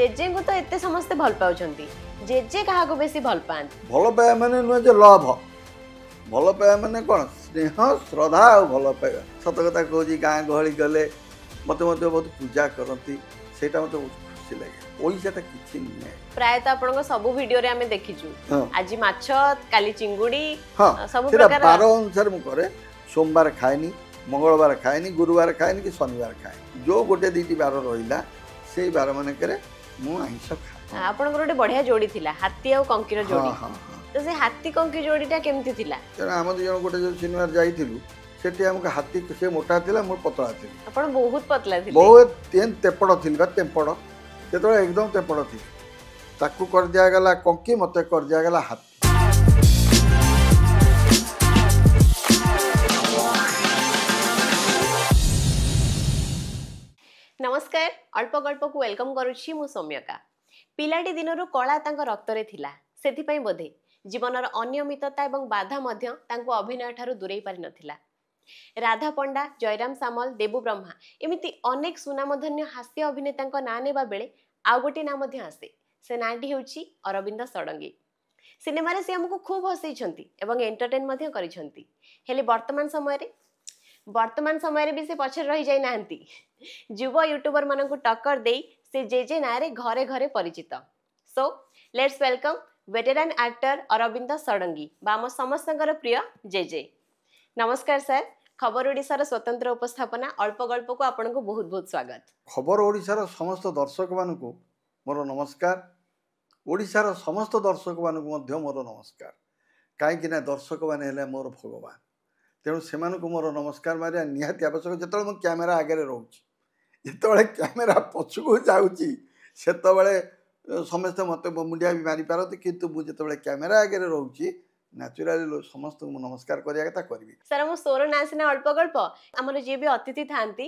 JJ को तो एते समस्ते भल पाउछंती जेजे कहा को बेसी भल पांत भल पाया माने नुह जे लव भल पाया माने कोन स्नेह श्रद्धा और भल पाया सत कथा कहूँ गाँ गहली गले मत बहुत पूजा करती सेटा मत खुशी लगे पैसाटा किछि नहीं प्राय तो आपन सब वीडियो रे हमें देखिछु आज माछ काली चिंगुडी सब प्रकार बार अनुसार मु करे सोमवार खाएनी मंगलवार खाएनी गुरुवार खाएनी कि शनिवार खाए जो गोटे दीटी बार रहिला से बार माने करे मु आइंस खाए आपन गोटे बढ़िया जोड़ी थिला हाथी और कंकीर जोड़ी तो से हाथी कंकी जोड़ीटा केमती थिला तेना हम दु जण गोटे जो शनिवार जाइथिलु सेठी हमके हाथी से मोटा थिला मोर पतला थिला आपन बहुत पतला थिले बहुत तेन तेपड़ थिला तेपड़ सेतो एकदम तेपड़ थी ताकू कर दिया गला कंकी मते कर दिया गला हाथी नमस्कार अल्प गल्प को वेलकम करुछि मु सौम्यका पिलाटी दिनरु कला तांको रक्तरे थिला सेथिपई बोधे जीवनर अनियमितता एवं बाधा मध्य तांको अभिनय ठारू दूरेई पारि नथिला राधा पंडा जयराम सामल देबू ब्रह्मा एमिति अनेक सुनामधन्य हास्य अभिनेतांको ना नेबा बेले आउ गोटे ना मध्य आसे से नाटी हेउछि अरविंद षडंगी सिनेमा रे से हमकु खूब हसैछंती एवं एंटरटेन मध्य करिछंती हेले वर्तमान समय भी से पछर रही जाई नांती युवा यूट्यूबर मानकु टक्कर देई से जेजे नारे घरे घरे परिचित so let's welcome veteran actor Arvind Sadangi बाम समस्तंकर प्रिय जेजे नमस्कार सर खबर ओडिशार स्वतंत्र उपस्थापना अल्प गल्प को आपन को बहुत बहुत स्वागत खबर ओडिशार समस्त दर्शक मानकु मोर नमस्कार ओडिशार समस्त दर्शक मानकु मध्य मोर नमस्कार काई कि ना दर्शक माने हेले मोर भगवान तेणु से मोर नमस्कार मारिया निहाती आवश्यक जो मुझे कैमेरा आगे रोचे जिते कैमेरा पछक जाऊँगी से समस्ते मत मुंडिया भी मारी पारती किंतु मुझे कैमेरा आगे रोचे न्याचुराली समस्त नमस्कार करिया कथा करी सर मो सोर ना सिना अल्प गल्प आमर जी भी अतिथि थांती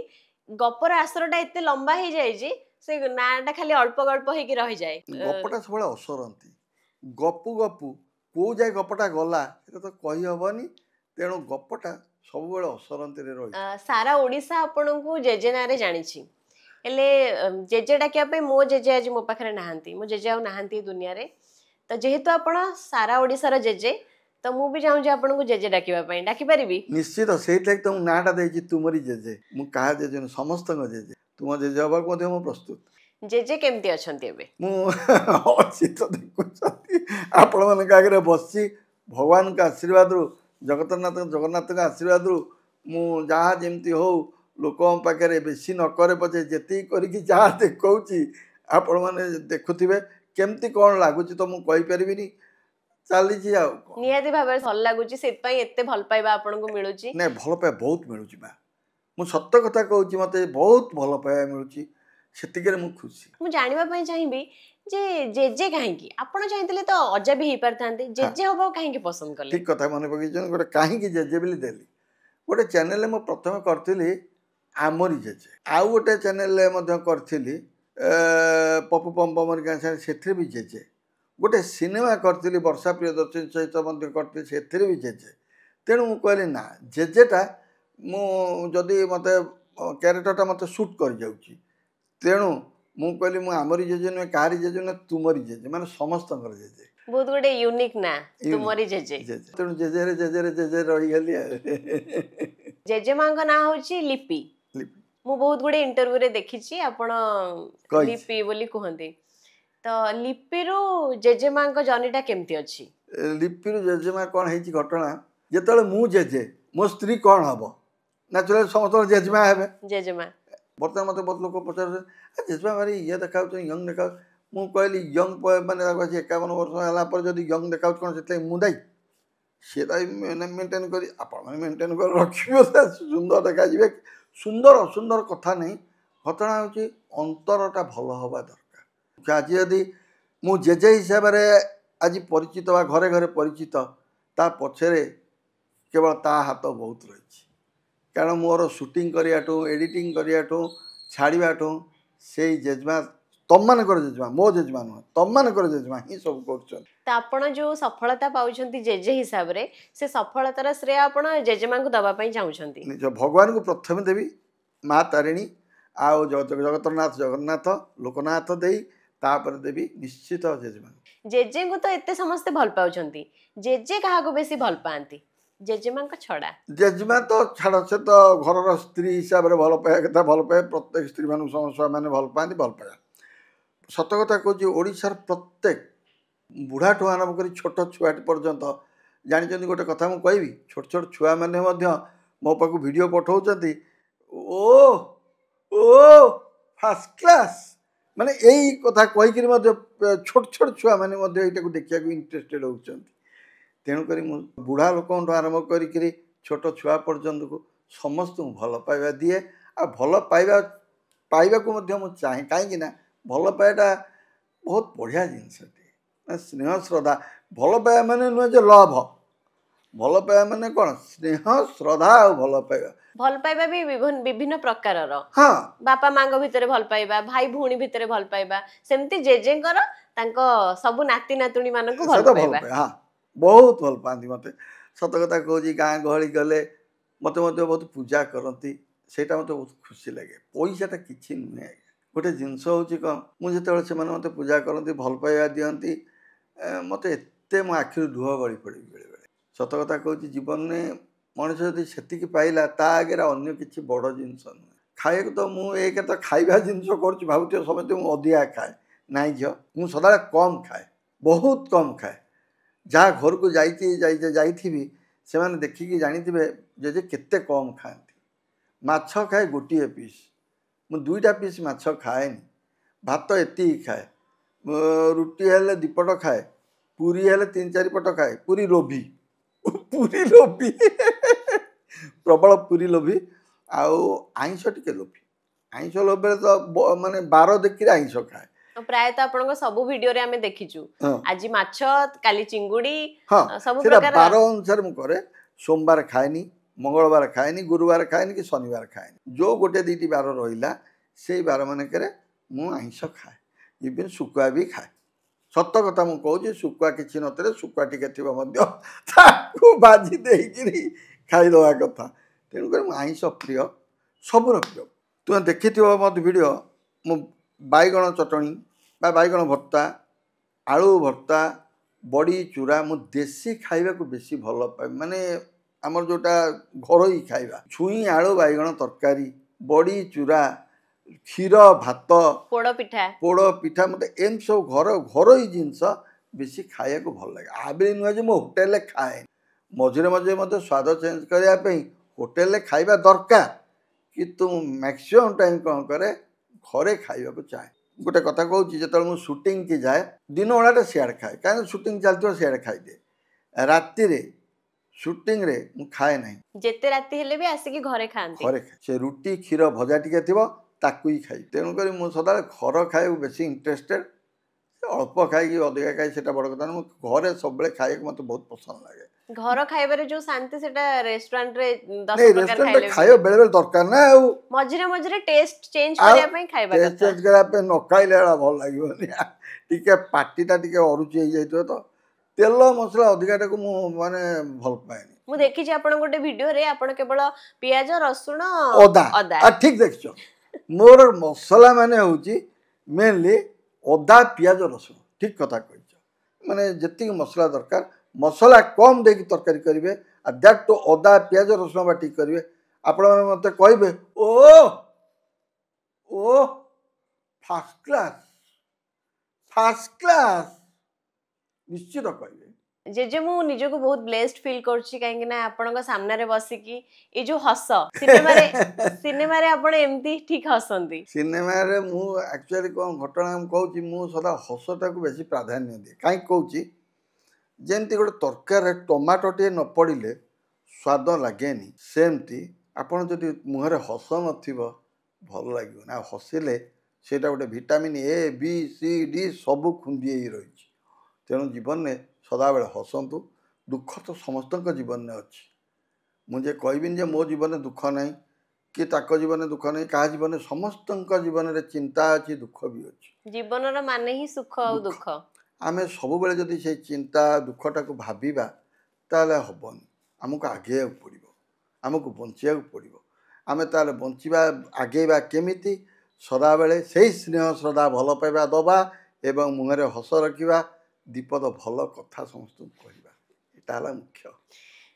गपर आसरटा एते लंबा हो जाए से नाटा खाली अल्प गल्प होगी रही जाए गपटा सब असरती गपु गपु कौ जाए गपटा गला तो कही हेनी तेणु गपटा सब बेले असरंती रही सारा ओडिशा आपन को जेजे नारे जानिछि हेले जेजे डाकिया पे मो जेजे आज मो पाखरे नाहांती मो जेजे आ नाहांती दुनिया रे तो जेहेतु आपण सारा ओडिसा रो जेजे तो मु भी चाहूँ आपन को जेजे डाकिबा पई डाकी परिबी निश्चित सेट लाग तुम नाटा देछि तुमरी जेजे मु कहा जेजे समस्त जेजे तुम जेजे हबा को मो प्रस्तुत जेजे केमती अछंती एबे मु अछि तो देखुछंती आपण मन कागरे बसछि भगवान का आशीर्वाद रु जगन्नाथ का आशीर्वाद रु मु जहाँ जमती हो लोक पाखे बेसी न करे पचे जी करके जहाँ देखी आपण मैंने देखुवे केमती कौन लगुच तो मुझे चली निहाती भाव भल लगुच से भल पाइबा आपन को मिलुची नहीं भल पाइबा बहुत मिलुची बा मु सत्य कथा कहूँ मते बहुत भल पाइबा मिलुची सेतिके मु खुशी मु जानिबा पई चाहिबी जे जेजे काहेकी आपण चाहितले तो अजा भी हे परथांते जेजे होबो काहेकी पसंद करले ठीक कथा मने पकिजन गोटे काहेकी जेजे बिली देली गोटे चैनल में प्रथम करथिली आमरी जेजे आउ गोटे चैनल मध्ये करथिली पप्पू पंपमर का सेथिरे भी जेजे गोटे सिनेमा करथिली वर्षा प्रियदर्शनी सहित मध्ये करथिली सेथिरे भी जेजे तेणु मु कहली ना जेजेटा मु जदि मते कैरेक्टरटा मते शूट कर जाउची तेणु मु कहली मु आमरी जेजे न कारी जेजे न तुमरी जेजे माने समस्त जेजे बहुत गोटे यूनिक ना तुमरी जेजे तेणु जेजे रही गली जेजे मां का ना होची लिपि मु बहुत गोटे इंटरव्यू रे देखिची आपण लिपि बोली कहंती तो लिपि रो जेजे मां का जर्नीटा केमती अछि लिपि रो जेजे मां कोन हेची घटना जेतले मु जेजे मो स्त्री कोन हबो नेचुरल समस्त जेजेमा हेबे जेजेमा बर्तमान मत बहुत लोग पचार जेजेमा भारी ये देखा यंग देखा मु कहली यंग माने 51 वर्ष होला पर जदी यंग देखा कोन सेते मुदाई सेटा मेंटेन करी आपण माने मेंटेन कर रखियो सुंदर देखा जिवे सुंदर असुंदर कथा नहीं घटना होची अंतरटा भल हवा दरकार आज यदि मु जेजे हिसाब रे आज परिचित बा घरे घरे परिचित ता पछरे केवल ता हाथ बहुत रही कारण मोर शूटिंग करियाठू एडिटिंग करियाठू छाड़ाठू से जेजमा तम मान जेजमा मो जेजमा नुह तम मान जेजमा ही सब कर जो सफलता पाउछंती जेजे हिसाब रे से सफलतार श्रेय आपण जेजेमा को दबा पई चाहुछंती भगवान को प्रथम देवी माँ तारिणी आउ जगतनाथ जगन्नाथ लोकनाथ देई तापर देवी निश्चित जेजेमा जेजे को तो एते समस्ते भल पाउछंती जेजे काहा को बेसी भल पांती जेजेमा को छड़ा जेजेमा तो छाड़ से तो घर स्त्री हिसाब से भल पाया कथा भल पाए प्रत्येक स्त्री मान छुआ मैंने भल पाती भल पाया सत कथा कहूँ ओडिशार प्रत्येक बुढ़ाठू आरंभ कर छोट छुआटी पर्यंत जानते गोटे कथा मुझे कहबी छोट छोट छुआ मैंने मो पाक वीडियो पठाऊँ ओ ओ फास्ट क्लास माने यही कथा कहीकि छोट छोट छुआ मैंने यहाँ देखा इंटरेस्टेड होती तेणुक बुढ़ा लोक आरंभ कर छोट छुआ पर्यंत को समस्त भल पाइबा दिए आ भल पाइबा को चाहे कहीं भल पाइबाटा बहुत बढ़िया जिनसटे स्नेह श्रद्धा भल पाइबा माने नुहे जे लभ भल पाइबा माने कौन स्नेह श्रद्धा और भल पाइबा भी विभिन्न प्रकार हाँ बापा माँ भितर भल पाइबा भाई भौणी भितर भल पाइबा सेमती जेजेंकर तांको सबु नाती नातुणी मानक भल पाइबा हाँ बहुत भल पाती मत सत कथा कहूँ गाँ गहली गले मत बहुत पूजा करती सेटा मत बहुत खुशी लगे पैसाटा किसी नुहे गोटे जिनस हूँ कौन मुझे से मत पूजा करती भल पाइबा दिखती मत एत मो आखिर लुह गड़ी पड़े बेले बेले सत कथा कहूँ जीवन में मनुष्य जदि से पाइला ता आगे अन्य किसी बड़ जिनस नुहे खाए तो मुझे तो खाइबा जिनस कर भावुथ समझते मुझे अधिका खाए ना झील मुझे सदा कम खाए बहुत कम खाए जहाँ घर को जाइथी से मैंने देखिकी जानी जे केते कम खाती माछ खाए गोटे पीस मु दुईटा पीस माछ खाएनि भात एति खाए रुटी हेले दीपट खाए पूरी हेले 3-4 पट खाए पूरी लोभी पूरी लोभी प्रबल पूरी लोभी आउ आइंष टिके लोभी आइंष लोभे तो माने 12 देखिए आइंष खाए प्राय तो आपण सब वीडियो रे हमें देखिचु आज माछ काली चिंगुड़ी हाँ सब सेटा प्रकार 12 अनुसार मु करे सोमवार खाएनी मंगलवार खाएनी गुरुवार खाएनी कि शनिवार खाएनी जो गोटे दीटी बार रहा से बार मानक मु आइंष खाए इवन शुकुआ भी खाए सत कथा मुझे कहूँ शुकुआ किसी नतरे शुकुआ टिके बाजी देकरी खाईदवा कथा तेणुक आइंष प्रिय सबुर प्रिय तुम देखि मत वीडियो मु बैगण चटणी बैगण भर्ता आलू भर्ता बड़ी चूरा मु देसी खाइबा को बेसी भल पाए माने आमर जोटा घरोई खाइबा छुई आलू बैगण तरकारी बड़ी चूरा क्षीर भात पोड़ पिठा मत एम सब घरोई जिनस बेसी खाया को भल लगे आबे नुहे मो होटेल खाए मझे मझे मत स्वाद चेंज करने होटेल खाइबा दरकार कि मैक्सिमम टाइम कौन करे घरे खाइबा चाहे गोटे कथा कहूँ जो मुझे शूटिंग की जाए दिन बेलाटा सियाड़े खाए कहीं शूटिंग चलती सियाड़े खाईदे राति शूटिंग रे मु खाए ना जेते राति हेले भी आसिकी घरे खाते घरे खाए से रुटी क्षीर भजा टिके थी ताकू ही खाई तेणुक मुझे सदा घर खाए बेसी इंटरेस्टेड अल्प खाई अधिका खाई से बड़ कथा ना घरे सब खाए मत बहुत पसंद लगे घर खाइबारे जो शांति सेटा रेस्टोरेंट रे 10 नहीं प्रकार रेस्टोरेंट खाइबा बेले बेले दरकार ना मझिरे मझिरे टेस्ट चेंज करिया पई खाइबा टेस्ट चेंज करा पे न खाइले भल लागिबनी टिके पार्टीटा टिके अरुचि हो जाइतो तो तेल मसला अधिकाटा को मु माने भल पाएनी मु देखि जे आपण गोटे वीडियो रे आपण केवल पियाज रसुण अदा ठीक देखछो मोर मसला माने होची मेनली अदा पियाज रसुण ठीक कथा कहछो माने जति मसला दरकार मसला कम देकी तरकारी करेंगे दैट टू अदा पियाज रसुण बाटी करेंगे आपण मत कहे ओ फास्ट क्लास निश्चित कहे जेजे मु निज को बहुत ब्लेस्ड फील करछि काहे ना आपण सामने रे बसिकी ए जो हस सिनेमा रे आपण एमती ठीक हसंती सिनेमा रे मु एक्चुअली कोन घटना कहूची मु सदा हसटा को बेसी प्राधान्य दे काई कहूची जेमती गोटे तरकार टमाटोटे न पड़े स्वाद लगे सेमती आपड़ जदि मुहर हस न भल लगे ना हसिले से गोटे vitamin A B C D सबू खुंदी रही तेणु जीवन में सदाबे हसतु दुख तो समस्त जीवन में अच्छी मुझे कहबिन मो जीवन दुख ना कि ताक जीवन दुख नहीं क्या जीवन समस्त जीवन में चिंता अच्छी दुख भी अच्छी जीवन माने ही सुख और दुख आमे सब बेले जदि से चिंता दुखटा को भाविबा ताले हबनी आमको आगे पड़ो आमको बंचा पड़ो आमे ताले बंचिबा आगेबा केमिति सदा बेले से स्नेह श्रद्धा भल पाइबा दबा ଏବଂ ମୁହଁରେ ହସ ରଖିବା ଦୀପଦ ଭଲ କଥା ସମସ୍ତଙ୍କୁ କହିବା ଏଇଟା ହେଲା ମୁଖ୍ୟ।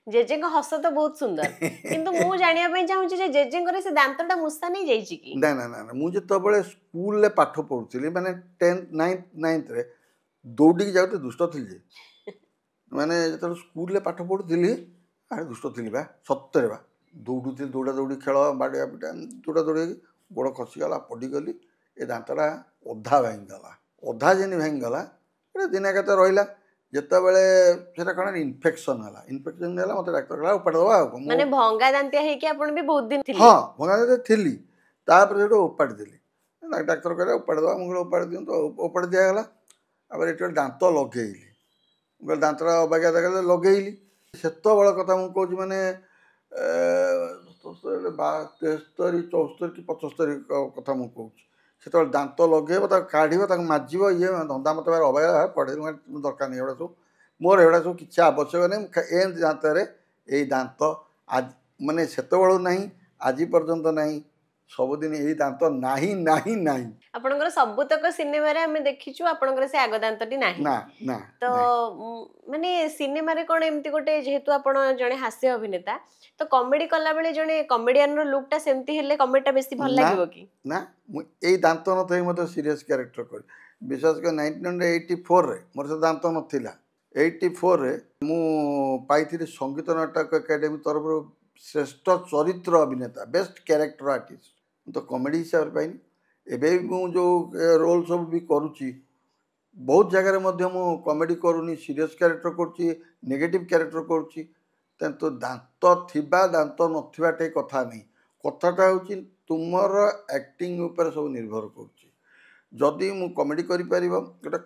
ଜେଜେଙ୍କ ହସ ତ ବହୁତ ସୁନ୍ଦର, କିନ୍ତୁ ମୁଁ ଜାଣିବା ପାଇଁ ଚାହୁଁଛି ଯେ ଜେଜେଙ୍କର ସେ ଦାନ୍ତଟା ମୂଷା ନେଇ ଯାଇଛି କି? ନା ନା ନା ନା ମୁଁ ଯେତେବେଳେ ସ୍କୁଲରେ ପାଠ ପଢ଼ୁଥିଲି ମାନେ 10th 9th ଦୌଡ଼ିକି ଯାଉଥିଲି ଦୁଷ୍ଟ ଥିଲି ଯେ ମାନେ ଯେତେବେଳେ ସ୍କୁଲରେ ପାଠ ପଢ଼ୁଥିଲି ଆରେ ଦୁଷ୍ଟ ଥିଲି ବା ସତରେ ବା ଦୌଡ଼ୁଥିଲି ଦୌଡ଼ା ଦୌଡ଼ି ଖେଳ ବାଡ଼ିଆ ପିଟା ଦୌଡ଼ା ଦୌଡ଼ି ଗୋଡ଼ ଖସିଗଲା ପଡ଼ିଗଲି ଏ ଦାନ୍ତଟା ଅଧା ଭାଙ୍ଗିଗଲା। ଅଧା ଯେମିତି ଭାଙ୍ଗିଗଲା ଏଟା ଦିନେ କେତେ ରହିଲା ଯେତେବେଳେ ସେଟା କ'ଣ ଇନଫେକ୍ସନ୍ ହେଲା ମୋତେ ଡାକ୍ତର କହିଲା ଉପାଡ଼ି ଦେବା ଆଉ ମାନେ ଭଙ୍ଗା ଦାନ୍ତିଆ ହେଇକି ଆପଣ ବି ବହୁତ ଦିନ ଥିଲେ? ହଁ ଭଙ୍ଗା ଦାନ୍ତିଆ ଥିଲି, ତାପରେ ସେଠୁ ଉପାଡ଼ି ଦେଲି। ଡାକ୍ତର କହିଲା ଉପାଡ଼ି ଦେବା, ମୁଁ କହିଲି ଉପାଡ଼ି ଦିଅନ୍ତୁ, ଉପାଡ଼ି ଦିଆଗଲା। ତାପରେ ଏଠି ଗୋଟେ ଦାନ୍ତ ଲଗେଇଲି, ମୁଁ କହିଲି ଦାନ୍ତଟା ଅବାଗିଆ ଦେଖାଗଲେ ଲଗେଇଲି। ସେତେବେଳେ କଥା ମୁଁ କହୁଛି ମାନେ 73 74 କି 75 କଥା ମୁଁ କହୁଛି। ସେତେବେଳେ ଦାନ୍ତ ଲଗେଇବ ତାକୁ କାଢ଼ିବ ତାକୁ ମାଜିବ ଇଏ ଧନ୍ଦା ମୋତେ ଅବାଗିଆ ପଢ଼େଇ ଦରକାର ନାହିଁ ଏଗୁଡ଼ା ସବୁ ମୋର ଏଗୁଡ଼ା ସବୁ କିଛି ଆବଶ୍ୟକ ନାହିଁ। ଏମିତି ଦାନ୍ତରେ ଏଇ ଦାନ୍ତ ମାନେ ସେତେବେଳୁ ନାହିଁ ଆଜି ପର୍ଯ୍ୟନ୍ତ ନାହିଁ, ସବୁଦିନ ଏଇ ଦାନ୍ତ ନାହିଁ ନାହିଁ ନାହିଁ। ଆପଣଙ୍କର ସବୁତକ ସିନେମାରେ ଆମେ ଦେଖିଛୁ ଆପଣଙ୍କର ସେ ଆଗ ଦାନ୍ତଟି ନାହିଁ। ନା ନା ତ ମାନେ ସିନେମାରେ କ'ଣ ଏମିତି ଗୋଟେ, ଯେହେତୁ ଆପଣ ଜଣେ ହାସ୍ୟ ଅଭିନେତା, ତ କମେଡି କଲାବେଳେ ଜଣେ କମେଡିଆନର ଲୁକ୍ଟା ସେମିତି ହେଲେ କମେଡିଟା ବେଶୀ ଭଲ ଲାଗିବ କି? ନା ମୁଁ ଏଇ ଦାନ୍ତ ନଥାଇ ମଧ୍ୟ ସିରିୟସ୍ କ୍ୟାରେକ୍ଟର କରି, ବିଶେଷ କରି 1984ରେ ମୋର ସେ ଦାନ୍ତ ନଥିଲା। 84ରେ ମୁଁ ପାଇଥିଲି ସଙ୍ଗୀତ ନାଟକ ଏକାଡେମୀ ତରଫରୁ ଶ୍ରେଷ୍ଠ ଚରିତ୍ର ଅଭିନେତା ବେଷ୍ଟ କ୍ୟାରେକ୍ଟର ଆର୍ଟିଷ୍ଟ। ମୁଁ ତ କମେଡ଼ି ହିସାବରେ ପାଇନି। ଏବେ ମୁଁ ଯେଉଁ ରୋଲ୍ ସବୁ ବି କରୁଛି ବହୁତ ଜାଗାରେ ମଧ୍ୟ ମୁଁ କମେଡ଼ି କରୁନି, ସିରିୟସ୍ କ୍ୟାରେକ୍ଟର କରୁଛି, ନେଗେଟିଭ୍ କ୍ୟାରେକ୍ଟର କରୁଛି। କିନ୍ତୁ ଦାନ୍ତ ଥିବା ଦାନ୍ତ ନଥିବା ଟେ କଥା ନାହିଁ, କଥାଟା ହେଉଛି ତୁମର ଆକ୍ଟିଂ ଉପରେ ସବୁ ନିର୍ଭର କରୁଛି। ଯଦି ମୁଁ କମେଡ଼ି କରିପାରିବ ଗୋଟେ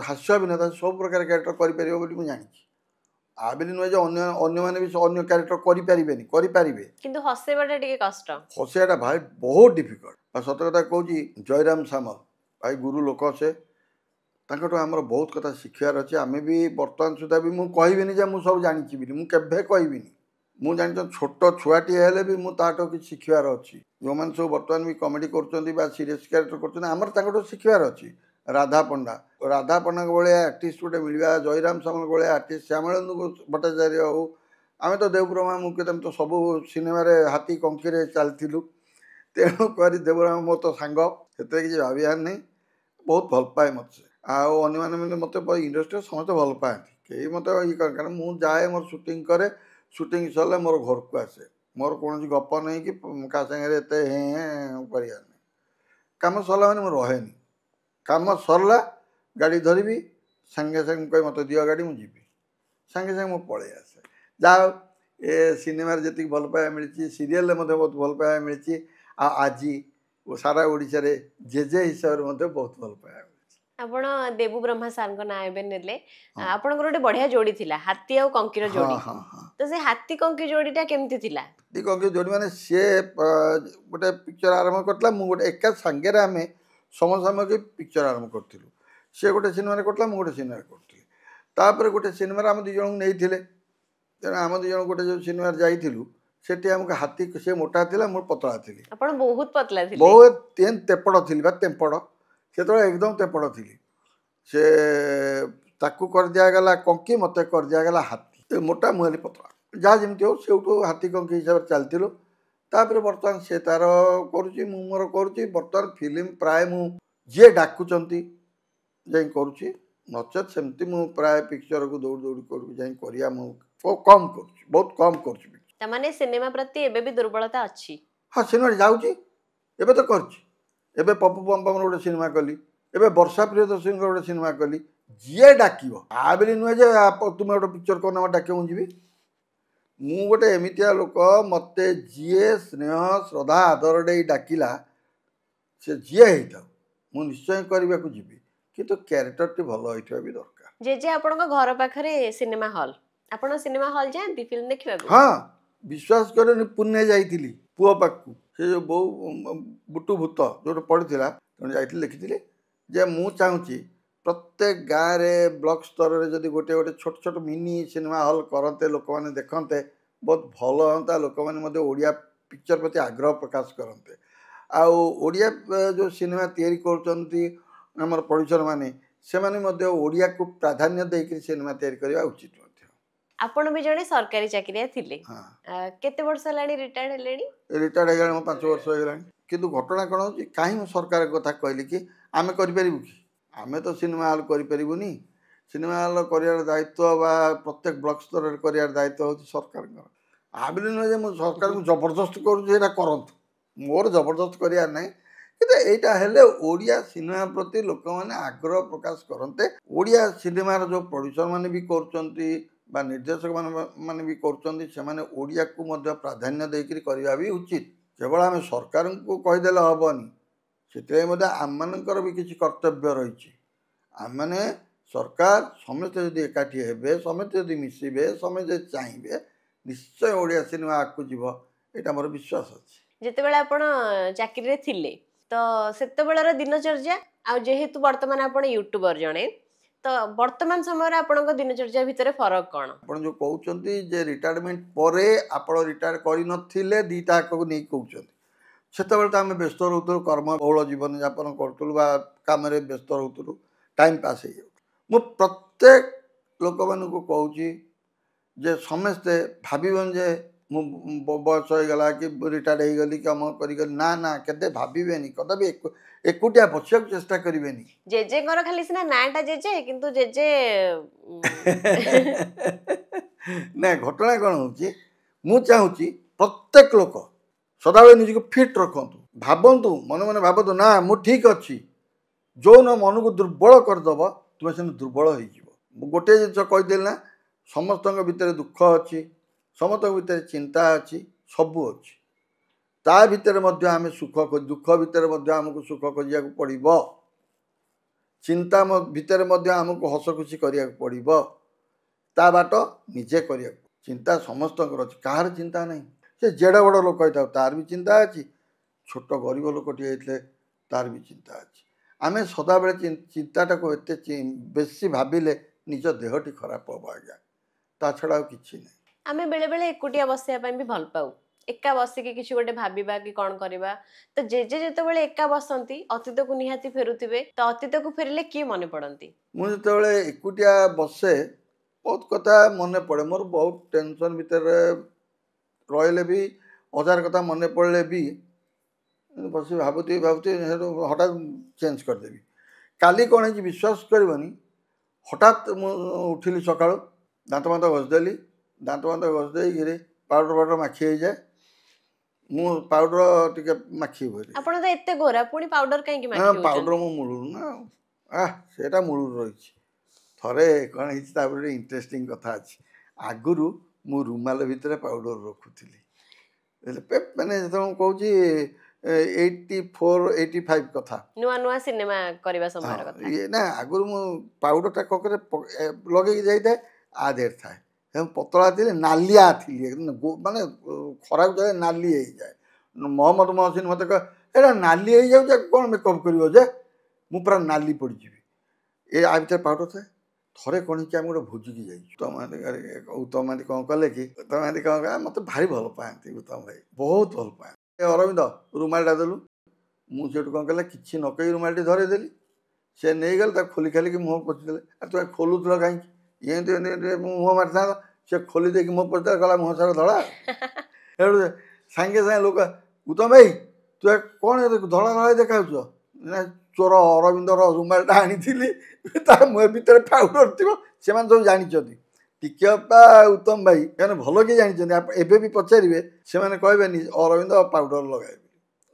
ହାସ୍ୟ ଅଭିନେତା ସବୁ ପ୍ରକାର କ୍ୟାରେକ୍ଟର କରିପାରିବ ବୋଲି ମୁଁ ଜାଣିଛି। ଆ ବୋଲି ନୁହେଁ ଯେ ଅନ୍ୟମାନେ ବି ଅନ୍ୟ କ୍ୟାରେକ୍ଟର କରିପାରିବେନି, କରିପାରିବେ, କିନ୍ତୁ ହସେଇବାଟା ଟିକେ କଷ୍ଟ। ହସିବାଟା ଭାଇ ବହୁତ ଡିଫିକଲ୍ଟ। ଆଉ ସତ କଥା କହୁଛି ଜୟରାମ ସାମଲ ଭାଇ ଗୁରୁ ଲୋକ, ସେ ତାଙ୍କଠୁ ଆମର ବହୁତ କଥା ଶିଖିବାର ଅଛି। ଆମେ ବି ବର୍ତ୍ତମାନ ସୁଦ୍ଧା ବି ମୁଁ କହିବିନି ଯେ ମୁଁ ସବୁ ଜାଣିଛି ବୋଲି, ମୁଁ କେବେ କହିବିନି। ମୁଁ ଜାଣିଛ ଛୋଟ ଛୁଆଟିଏ ହେଲେ ବି ମୁଁ ତାଠୁ କିଛି ଶିଖିବାର ଅଛି। ଯେଉଁମାନେ ସବୁ ବର୍ତ୍ତମାନ ବି କମେଡ଼ି କରୁଛନ୍ତି ବା ସିରିୟସ୍ କ୍ୟାରେକ୍ଟର କରୁଛନ୍ତି ଆମର ତାଙ୍କଠୁ ଶିଖିବାର ଅଛି। ରାଧା ପଣ୍ଡାଙ୍କ ଭଳିଆ ଆର୍ଟିଷ୍ଟ ଗୋଟେ ମିଳିବା, ଜୟରାମ ସାମଲ ଭଳିଆ ଆର୍ଟିଷ୍ଟ, ଶ୍ୟାମଳେନ୍ଦୁ ଭଟ୍ଟାଚାର୍ଯ୍ୟ ହଉ, ଆମେ ତ ଦେବବ୍ରହ୍ମା ମୁଖ୍ୟତଃ ଆମେ ତ ସବୁ ସିନେମାରେ ହାତୀ କଙ୍କିରେ ଚାଲିଥିଲୁ। ତେଣୁ କରି ଦେବବ୍ରହ୍ମା ମୋ ତ ସାଙ୍ଗ, ସେଥିରେ କିଛି ଭାବିବାର ନାହିଁ। ବହୁତ ଭଲ ପାଏ ମୋତେ, ଆଉ ଅନ୍ୟମାନେ ମୋତେ ଇଣ୍ଡଷ୍ଟ୍ରିରେ ସମସ୍ତେ ଭଲ ପାଆନ୍ତି, କେହି ମୋତେ ଇଏ କରେ। କାରଣ ମୁଁ ଯାଏ ମୋର ସୁଟିଂ କରେ, ସୁଟିଂ ସରିଲେ ମୋର ଘରକୁ ଆସେ, ମୋର କୌଣସି ଗପ ନାହିଁ କି କାହା ସାଙ୍ଗରେ ଏତେ କରିବାର ନାହିଁ। କାମ ସରିଲା ମାନେ ମୁଁ ରହେନି, କାମ ସରିଲା ଗାଡ଼ି ଧରିବି, ସାଙ୍ଗେ ସାଙ୍ଗେ କହି ମୋତେ ଦିଅ ଗାଡ଼ି, ମୁଁ ଯିବି, ସାଙ୍ଗେ ସାଙ୍ଗେ ମୁଁ ପଳେଇ ଆସେ। ଯାହା ହଉ ଏ ସିନେମାରେ ଯେତିକି ଭଲ ପାଇବା ମିଳିଛି, ସିରିଏଲରେ ମଧ୍ୟ ବହୁତ ଭଲ ପାଇବା ମିଳିଛି, ଆଉ ଆଜି ସାରା ଓଡ଼ିଶାରେ ଜେଜେ ହିସାବରେ ମଧ୍ୟ ବହୁତ ଭଲ ପାଇବା ମିଳିଛି। ଆପଣ ଦେବୁ ବ୍ରହ୍ମା ସାର୍ଙ୍କ ନାଁ ଏବେ ନେଲେ, ଆପଣଙ୍କର ଗୋଟେ ବଢିଆ ଯୋଡି ଥିଲା ହାତୀ ଆଉ କଙ୍କିର ଯୋଡି। ତ ସେ ହାତୀ କଙ୍କି ଯୋଡିଟା କେମିତି ଥିଲା? ହାତୀ କଙ୍କି ଯୋଡି ମାନେ ସିଏ ଗୋଟେ ପିକ୍ଚର ଆରମ୍ଭ କରିଥିଲା, ମୁଁ ଗୋଟେ ଏକା ସାଙ୍ଗରେ ଆମେ ସମସାମୟିକ ପିକ୍ଚର ଆରମ୍ଭ କରିଥିଲୁ। ସିଏ ଗୋଟେ ସିନେମାରେ କରୁଥିଲା, ମୁଁ ଗୋଟେ ସିନେମାରେ କରୁଥିଲି। ତାପରେ ଗୋଟେ ସିନେମାରେ ଆମେ ଦୁଇ ଜଣଙ୍କୁ ନେଇଥିଲେ, ତେଣୁ ଆମେ ଦୁଇ ଜଣ ଗୋଟେ ଯେଉଁ ସିନେମାରେ ଯାଇଥିଲୁ ସେଠି ଆମକୁ ହାତୀ, ସେ ମୋଟା ଥିଲା ମୁଁ ପତଳା ଥିଲି। ଆପଣ ବହୁତ ପତଳା ଥିଲେ। ବହୁତ ତେମ୍ପଡ଼ ଥିଲି ବା ତେମ୍ପଡ଼, ସେତେବେଳେ ଏକଦମ ତେମ୍ପଡ଼ ଥିଲି। ସେ ତାକୁ କରିଦିଆଗଲା କଙ୍କି, ମୋତେ କରିଦିଆଗଲା ହାତୀ। ମୋଟା ମୁଁ ହେଲି ପତଳା, ଯାହା ଯେମିତି ହଉ ସେଇଠୁ ହାତୀ କଙ୍କି ହିସାବରେ ଚାଲିଥିଲୁ। ତାପରେ ବର୍ତ୍ତମାନ ସେ ତାର କରୁଛି, ମୁଁ ମୋର କରୁଛି। ବର୍ତ୍ତମାନ ଫିଲ୍ମ ପ୍ରାୟ ମୁଁ ଯିଏ ଡାକୁଛନ୍ତି ଯାଇ କରୁଛି, ନଚେତ୍ ସେମିତି ମୁଁ ପ୍ରାୟ ପିକ୍ଚରକୁ ଦୌଡ଼ି ଦୌଡ଼ି କରୁଛି ଯାଇ କରିବା ମୁଁ କମ୍ କରୁଛି, ବହୁତ କମ୍ କରୁଛି। ତାମାନେ ସିନେମା ପ୍ରତି ଏବେ ବି ଦୁର୍ବଳତା ଅଛି? ହଁ, ସିନେମା ଯାଉଛି, ଏବେ ତ କରୁଛି। ଏବେ ପପୁ ପମ୍ପମର ଗୋଟେ ସିନେମା କଲି, ଏବେ ବର୍ଷା ପ୍ରିୟଦର୍ଶୀଙ୍କର ଗୋଟେ ସିନେମା କଲି। ଯିଏ ଡାକିବ, ଆ ବୋଲି ନୁହେଁ ଯେ ତୁମେ ଗୋଟେ ପିକ୍ଚର କରୁନ ମୋତେ ଡାକିବ ମୁଁ ଯିବି। ମୁଁ ଗୋଟେ ଏମିତିଆ ଲୋକ, ମୋତେ ଯିଏ ସ୍ନେହ ଶ୍ରଦ୍ଧା ଆଦର ଦେଇ ଡାକିଲା, ସେ ଯିଏ ହେଇଥାଉ ମୁଁ ନିଶ୍ଚୟ କରିବାକୁ ଯିବି, କିନ୍ତୁ କ୍ୟାରେକ୍ଟରଟି ଭଲ ହେଇଥିବା ବି ଦରକାର। ଜେଜେ ଆପଣଙ୍କ ଘର ପାଖରେ ସିନେମା ହଲ୍, ଆପଣ ସିନେମା ହଲ୍ ଯାଆନ୍ତି ଫିଲ୍ମ ଦେଖିବାକୁ? ହଁ, ବିଶ୍ୱାସ କରେନି, ପୁନେ ଯାଇଥିଲି ପୁଅ ପାଖକୁ, ସେ ଯେଉଁ ବୋଉ ବୁଟୁ ଭୂତ ଯେଉଁଟା ପଡ଼ିଥିଲା, ତେଣୁ ଯାଇଥିଲି ଦେଖିଥିଲି ଯେ ମୁଁ ଚାହୁଁଛି ପ୍ରତ୍ୟେକ ଗାଁରେ ବ୍ଲକ୍ ସ୍ତରରେ ଯଦି ଗୋଟେ ଗୋଟେ ଛୋଟ ଛୋଟ ମିନି ସିନେମା ହଲ୍ କରନ୍ତେ, ଲୋକମାନେ ଦେଖନ୍ତେ, ବହୁତ ଭଲ ହୁଅନ୍ତା। ଲୋକମାନେ ମଧ୍ୟ ଓଡ଼ିଆ ପିକ୍ଚର ପ୍ରତି ଆଗ୍ରହ ପ୍ରକାଶ କରନ୍ତେ। ଆଉ ଓଡ଼ିଆ ଯେଉଁ ସିନେମା ତିଆରି କରୁଛନ୍ତି आमर प्रोड्यूसर माने सेमाने मध्य ओडिया को प्राधान्य देकर सिनेमा तैयारी करबा उचित मध्य। आपण भी जने सरकारी चाकरिया थिले हाँ केते वर्ष लाणी रिटायर्ड हेलेनी रिटायर्ड हो गला 5 वर्ष हो गला किंतु घटना कौन हो कहीं सरकार कथा कहली कि आमे करि परिबु कि आमे तो सिनेमा हॉल करि परिबुनी सिनेमा हॉल करियार दायित्व बा प्रत्येक ब्लॉक स्तर रे करियार दायित्व हो सरकार आबिल न जे मु सरकार को जबरदस्त करू जे करंतु मोर जबरदस्त करियार नै किंतु एटा हेले ओडिया सिनेमा प्रति लोक माने आग्रह प्रकाश करते ओडिया सिनेमार जो प्रोड्यूसर माने भी करचंती बा निर्देशक माने भी करचंती से माने ओडिया को मध्य प्राधान्य देकरी करबा भी उचित केवल आम सरकार को कहीदेले हेनी से आम मानकर भी किसी कर्तव्य रही आम मैंने सरकार समस्ते जदि एकाठी हे समस्ते जदि मिसबे समस्ते चाहिए निश्चय ओडिया सिनेमा आगू जीव यहाँ मोर विश्वास अच्छे जितेबाला आपण चाकरी रे थिले तो सेतेबेलार दिनचर्या आ जेहेतु वर्तमान आपण यूट्यूबर जणे तो वर्तमान समय आपण दिनचर्या भितर फरक कौन आप जो कहते जे रिटायरमेंट पर आप रिटायर कर दीटा को नहीं कहते से तो आम व्यस्त रोलु कर्म बहुल जीवन यापन करूँ कम व्यस्त रोलु टाइम पास हो प्रत्येक लोक मान कहूँ जे समस्ते भावन जे बयस हो गला कि रिटायर्ड हो गली कम कर ना ना के भावे कदापि एकुटिया बसिया चेष्टा करें जेजे खाली सीना नाटा जेजे किंतु जेजे ना घटना कौन हो चाहूँगी प्रत्येक लोक सदाबले निजी फिट रखु भावतु मन मन भावतु ना मु ठीक अच्छी जो न मन को दुर्बल करदेव तुम्हें से दुर्बल हो गोटे जिन कहीदेली ना समस्त भितर दुख अच्छी समस्त भितर चिंता अच्छी सबू अच्छी ता भितर आम सुख दुख भितर आमको सुख खोजा पड़ो चिंता भितर आमको हस खुशी करा पड़ो ता बाट निजे कर चिंता समस्त अच्छी कहार चिंता नहीं से जेड़े बड़ लोक होता तार भी चिंता अच्छी छोट गरीब लोकटे तार भी चिंता अच्छी आम सदा बेले चिंताटा को एत बेसी भाविले निज देहटी खराब हम आज्ञा ता छड़ा कि नहीं आमे बेले बेले एकुटिया बसिया भी भल पाऊ एका बसिकी किसी गोटे भाविबा कि कौन करवा तो जेजे जितेबाला एका बसंती अतीत को निहाती फेरुथिबे तो अतीत को फेरिले किए मन पड़ती मुझे एकुटिया बसे बहुत कथा मन पड़े मोर बहुत टेंशन भितर रही भी हजार कथा मन पड़े भी बस भावुती हठात चेंज करदेवी काली कौन है विश्वास करनी हठात उठिली सका दांत मांत घषदेली दांत मांत घषदे पाउडर पाउडर माखी हो जाए मु पाउडर टिके माखी हुए आपण तो एते गोरा पुनी पाउडर काहे माखी हो पाउडर मु मुळु ना सेटा मुळु रही थरे कौन है इंटरेस्टिंग कथा अच्छी आगुरु मु रुमाल भितर पाउडर रखुली मैंने जो कहूँ 84 85 कथा नुआ नुआ सिनेमा करबा समय कथा ये ना आगुरु मु पाउडरटा ककरे लगे जाए आधेर थाए पतला थी नालिया थी माने खरा जाए नाली हो जाए मोहम्मद मोहसिन मत कह नाली हो जाए कौन मेकअप कर पूरा नाली पड़जी ये आ भर पाउडर थाए थरे कौन कि आम गोटे भोजिकी जाइए उत्तम महांती कौन कले कि उत्तम महांती कौन कह मत भारी भल पाती उत्तम भाई बहुत भल पाए अरविंद रुमालटा देलु मुझे कौन कला कि नक रुमालटी धरेदेली से नहीं गल खोली खालिक मुँह पोछीदे तुम खोलुल कहीं ये मुँह मारी था से खोली दे मुँह पोछदे गला मुँह सारा धड़ा हेटू सागे सागे लोक उत्तम भाई तु कौन धड़ा धड़ा देखा ना चोर अरविंदर रुमालटा आनी मुह भितर पाउडर थी से सब जानते टिकेपा उत्तम भाई क्या भल किए जानते एवं भी पचारे से कहे अरविंद पाउडर लगाए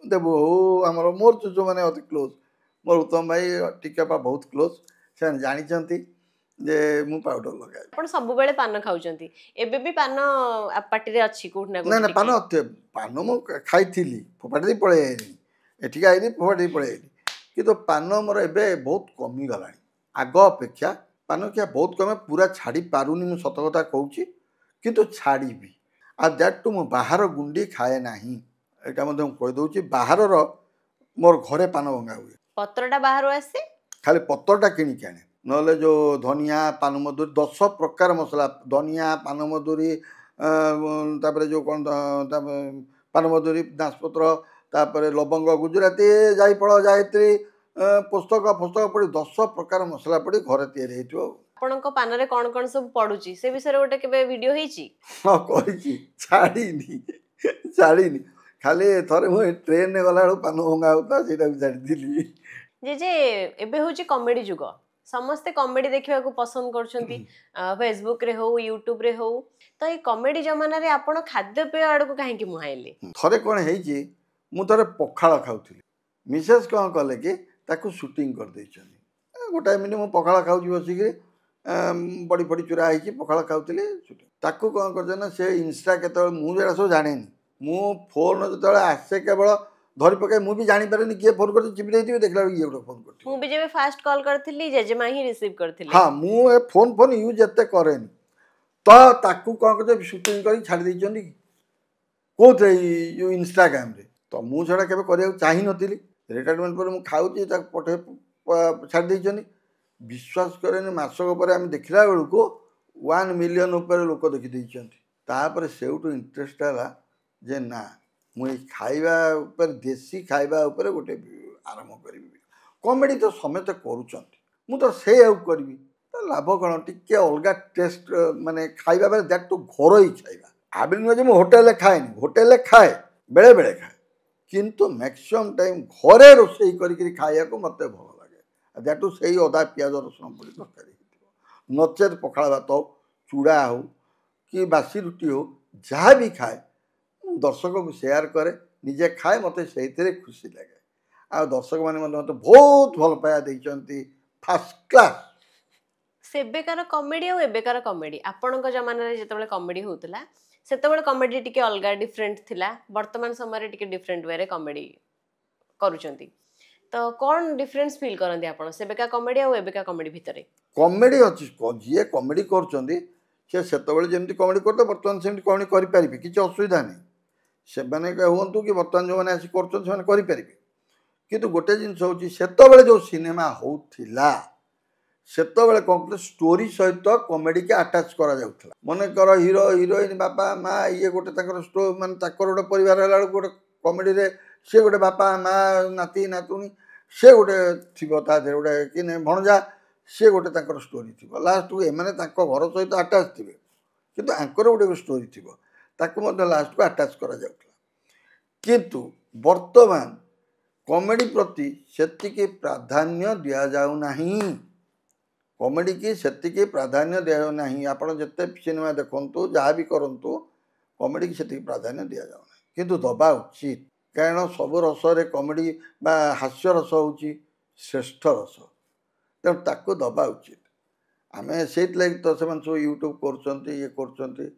देव हो आमर मोर जो मैंने अति क्लोज मोर उत्तम भाई टिकेपा बहुत क्लोज से जानते जे मु पाउडर लगाए आपण सब बेले पान खाउचंती एबे भी पान पार्टी रे अछि कोठ ना ना पान पान मु खाई फोपाड़ी पड़े एठिक आई फोपाड़ी पड़े कि पान मोर ए बहुत कमी गला आग अपेक्षा पान खिया बहुत कम पूरा छाड़ी पारुनी मु सत कथा कहूँ किंतु छाड़ी आ दैट टू मु बाहर गुंडी खाए ना यहाँ कहीदे बाहर मोर घरे पान भंगा हुए पत्रटा बाहर आसे खाली पत्रटा किणिक आने ना जो धनिया पानमधुरी 10 प्रकार मसला धनिया पानमधुरी जो कौन पानमधुरी दासपत्र तापर लवंग गुजराती जायफल जायत्री पुस्तक पुस्तक पड़ी 10 प्रकार मसला पड़ी घरे तैयारी हेतिबो ଆପଣଙ୍କ ପାନରେ କଣ କଣ ସବୁ ପଡୁଛି ସେ ବିଷୟରେ ଗୋଟେ କେବେ ଭିଡିଓ ହେଇଛି? हाँ कही छाड़ी खाली थरे मुझे ट्रेन में गला पान भंगा होता से छाड़ी जे एबे होची कॉमेडी जुग समस्ते कॉमेडी देखा पसंद करछंती फेसबुक रे हो यूट्यूब रे हो तो ये कॉमेडी जमाना रे आपण खाद्यपेय आड़ को कहीं मुहाइले थरे कौन है मु थरे पखाड़ खाऊली मिसेस कौन कले कि ताकू शूटिंग कर देछनी गोटाए मिनिट मु पखाड़ खाऊची बसिक बड़ी बड़ी चूरा है पखाड़ खाऊली ताकू कौन कर से इंस्टा केत मुझे सब जाने मु फोन जो आसे केवल धरी पकाई मुझे जानीपारे किए फोन कर चिपी देखला ये गोटे फोन कर मुझे जब फास्ट कॉल करथली जेजेमा ही रिसीव करथली हाँ मु फोन फोन यूज एते करेनी तो ताकू कौन कर शूटिंग कर छाड़ी देछनी कोथे यो इंस्टाग्राम रे तो मु छड़ा केबे करिया चाहि नथिली रिटायरमेंट पर मु खाऊची ताक पठे छाड़ी देछनी विश्वास करेनी मासक पर हम देखला बेलको 1 मिलियन ऊपर लोक देखि देछंती तापर सेउटू इंटरेस्ट हला जे ना मुई खाइबा ऊपर देसी खाइबा ऊपर गोटे आरंभ करिबी कॉमेडी तो समेत करूचंती मु तो से आउ करबी तो लाभ कौन टिके अलगा टेस्ट माने खाइबा बेले दैट तो घर ही खाइबा आबिल नुहे मु होटेल खाएनी होटेल खाए बेले बेले खाए किंतु मैक्सिमम टाइम घरे रोषेई करी खाइया को मते भल लगे दैट टू से अदा पियाज रसुण पड़ी तरकारी नचेत पखाड़ भात हो चूड़ा हो कि बासी रुटी हो जहाँ भी खाए दर्शक को शेयर करे निजे खाए मत से खुशी लगे आ दर्शक मैंने मत बहुत भल पाया देइचंती फर्स्ट क्लास सेबेकार कॉमेडी और एबेकार कॉमेडी आपणक जमाना रे जेतबेले कॉमेडी होतला सेतबेले कॉमेडी टिके अलगा डिफरेंट थिला वर्तमान समय रे टिके डिफरेंट वे रे कॉमेडी करूचंती तो कौन डिफरेंस फील करंदी आपण सेबेका कॉमेडी और एबेका कॉमेडी भितरे कॉमेडी अछि जे कॉमेडी करचंदी से सेतबेले जेमती कॉमेडी करते वर्तमान सेमती कॉमेडी करि पारिबे किछ असुविधा नहीं से मैंने कहतु कि बर्तमान जो मैंने आसी करें किंतु गोटे जिनस हूँ से जो सिनेमा होता सेतबेले कौन स्टोरी सहित कॉमेडी के अटैच करा जाउथला मन कर हीरो हीरोइन बापा माँ ये गोटे स्टोरी माने गोटे परिवार है गोटे कॉमेडी रे से गोटे बापा माँ नाती नातुणी से गोटे थी गोटे कि भणजा से गोटे स्टोरी थी लास्ट को एम घर सहित अटैच थे किंतु आंकर गोटे स्टोरी थी ताकू लास्ट को अटैच करा जाउथला किंतु वर्तमान कॉमेडी प्रति सेतिके प्राधान्य दिया जाउ नाही कॉमेडी की सेतिके प्राधान्य दिया जाउ नाही आपण जत्ते सिनेमा देखंतु जहाँ भी करंतु कॉमेडी की सेतिके प्राधान्य दिया जाउ नाही किंतु दबा उचित कारण सब रस रे कॉमेडी बा हास्य रस होची श्रेष्ठ रस तेणु ताकू दबा उचित आमे सेत लाग तो से सब यूट्यूब करचंती ये करचंती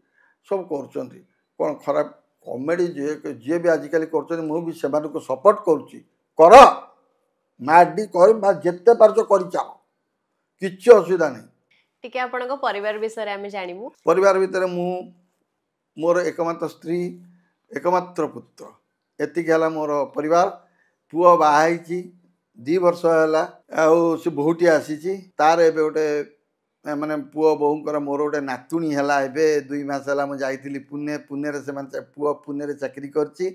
सब करचंती कौन खराब कॉमेडी जे भी आजिकल कर मुझे से सपोर्ट करुच्ची कर माडी कर जिते पार्छ कर चल किसी असुविधा नहीं टिके आपनको परिवार विषय रे आमे जानिबु परिवार भितर मु मोर एकमात्र स्त्री एकमात्र पुत्र एतिक हला मोर परिवार पुओ बाहाई 2 वर्ष है से बहुटी आसी तार एबे गोटे माने पुओ बोहूंकर मोर गोटे नातुणी है 2 मास है मुझे जाइली पुणे पुणे से पुओ पुणे चाकरी करची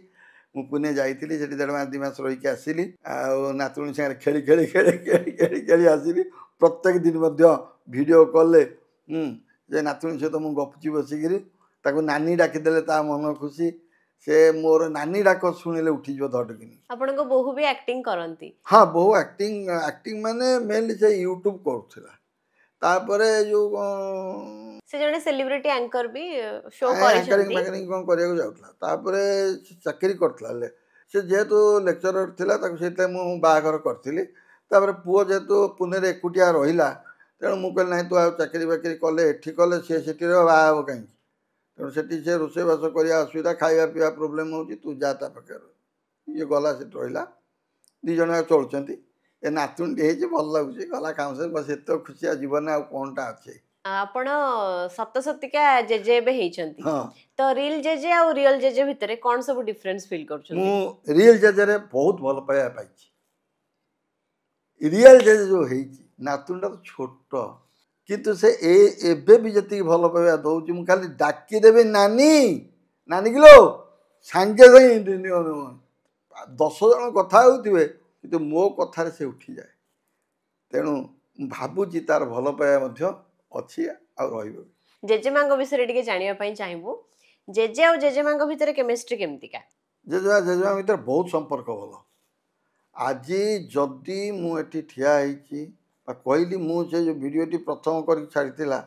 पुणे जाइली से 1.5 मास 2 मास रही आसली नातुणी सागर खेली खेली खेली खेली खेली खेली आसली प्रत्येक दिन वीडियो कॉल जे नातुणी सहित मुझे गपुची बसिकी ताको नानी डाकिदेले ता मन खुशी से मोर नानी डाक शुणिले उठीज धड़किनी आपन को बहु भी एक्टिंग करंती हाँ बहु एक्टिंग एक्टिंग माने मेनली से यूट्यूब करूला तापरे जो से जने सेलिब्रिटी एंकर भी शो एंकरिंग मैकरिंग कोन करिया को जाउतला तापरे चाकरी करतला ले से जेतु लेक्चरर थिला ताको सेते मु बाहागर करथिली तापरे पुओ जेतु पुणे रे एकुटिया रहिला तेणु मु कहल नहीं तू आ चाकरी बाकरी कले एठी कले से सेठी रे बाहा हो कहीं तेणु सेठी से रोषेईबास करिया असुविधा खाइबा पीवा प्रोब्लेम होची तू जा ता पाकर ये गला से रहिला 2 जण चलुचंती ए नातुंडी हे भल लगुच गला काम से बस एत खुशिया जीवन आ कोनटा अच्छे आपण सप्तशतिका जेजे बे हेचंती हाँ तो रियल जेजे और रियल जेजे भितरे कोन सब डिफरेंस फील करछंती मु रियल जेजे रे बहुत भल पाया पाइछि रियल जेजे जो हेची नातुंडा तो छोट किंतु से एबे भी जति भल पाया दउछि मु खाली डाकी देबे नानी नानी किलो सांगे संगे 10 जन कथा होतिबे କିନ୍ତୁ ମୋ କଥାରେ ସେ ଉଠିଯାଏ। ତେଣୁ ମୁଁ ଭାବୁଛି ତାର ଭଲ ପାଇବା ମଧ୍ୟ ଅଛି ଆଉ ରହିବ। ଜେଜେମାଙ୍କ ବିଷୟରେ ଟିକେ ଜାଣିବା ପାଇଁ ଚାହିଁବୁ। ଜେଜେ ଆଉ ଜେଜେମାଙ୍କ ଭିତରେ କେମିଷ୍ଟ୍ରି କେମିତିକା? ଜେଜେମା ଭିତରେ ବହୁତ ସମ୍ପର୍କ ଭଲ। ଆଜି ଯଦି ମୁଁ ଏଠି ଠିଆ ହେଇଛି ବା କହିଲି, ମୁଁ ସେ ଯେଉଁ ଭିଡ଼ିଓଟି ପ୍ରଥମ କରିକି ଛାଡ଼ିଥିଲା